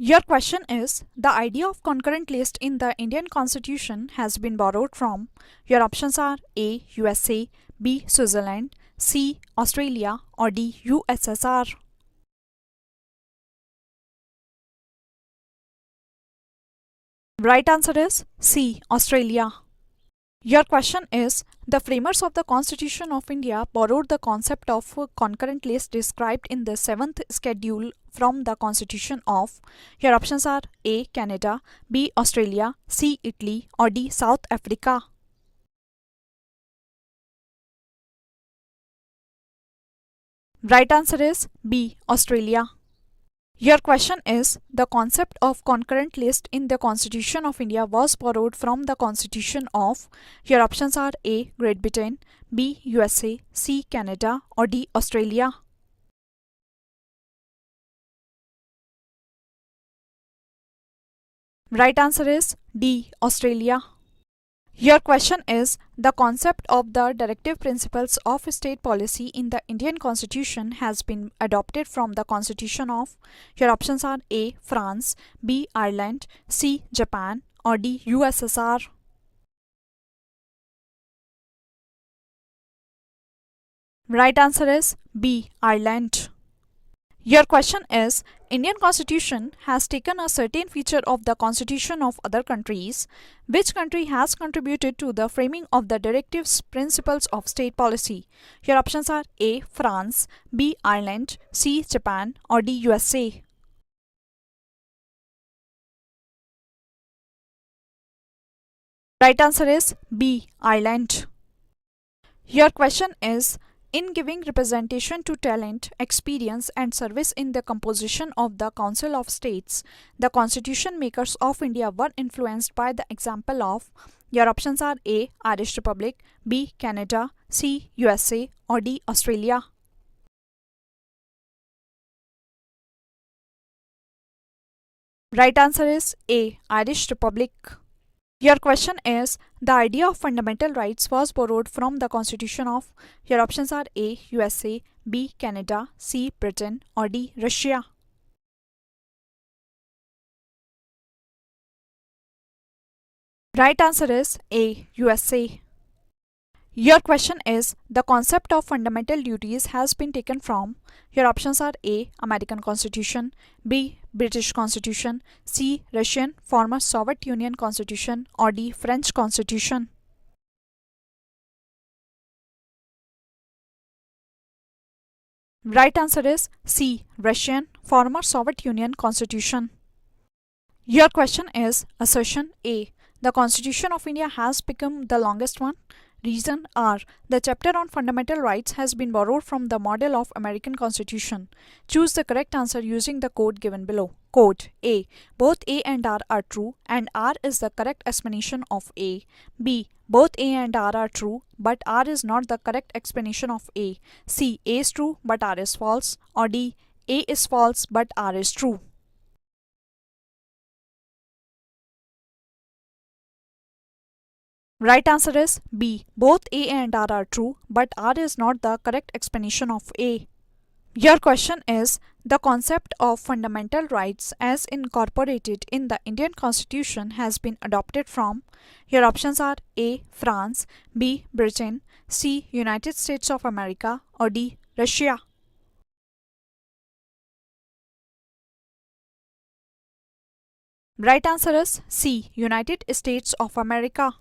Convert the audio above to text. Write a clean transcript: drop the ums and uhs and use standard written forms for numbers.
Your question is, the idea of concurrent list in the Indian Constitution has been borrowed from. Your options are A. USA, B. Switzerland, C. Australia, or D. USSR. Right answer is C. Australia. Your question is, the framers of the Constitution of India borrowed the concept of concurrent list described in the 7th schedule from the Constitution of. Your options are A. Canada, B. Australia, C. Italy, or D. South Africa. Right answer is B. Australia. Your question is, the concept of concurrent list in the Constitution of India was borrowed from the Constitution of. Your options are A. Great Britain, B. USA, C. Canada, or D. Australia. Right answer is D. Australia. Your question is, the concept of the directive principles of state policy in the Indian Constitution has been adopted from the Constitution of. Your options are A. France, B. Ireland, C. Japan, or D. USSR. Right answer is B. Ireland. Your question is, Indian Constitution has taken a certain feature of the constitution of other countries. Which country has contributed to the framing of the directives principles of state policy? Your options are A. France, B. Ireland, C. Japan, or D. USA. Right answer is B. Ireland. Your question is, in giving representation to talent, experience, and service in the composition of the Council of States, the constitution makers of India were influenced by the example of. Your options are A. Irish Republic, B. Canada, C. USA, or D. Australia. Right answer is A. Irish Republic. Your question is, the idea of fundamental rights was borrowed from the Constitution of. Your options are A. USA, B. Canada, C. Britain, or D. Russia. Right answer is A. USA. Your question is, the concept of fundamental duties has been taken from. Your options are A. American Constitution, B. British Constitution, C. Russian former Soviet Union Constitution, or D. French Constitution. Right answer is C. Russian former Soviet Union Constitution. Your question is, assertion A. The Constitution of India has become the longest one. Reason R. The chapter on fundamental rights has been borrowed from the model of American Constitution. Choose the correct answer using the code given below. Code A. Both A and R are true and R is the correct explanation of A. B. Both A and R are true but R is not the correct explanation of A. C. A is true but R is false. Or D. A is false but R is true. Right answer is B. Both A and R are true, but R is not the correct explanation of A. Your question is, the concept of fundamental rights as incorporated in the Indian Constitution has been adopted from. Your options are A. France, B. Britain, C. United States of America, or D. Russia. Right answer is C. United States of America.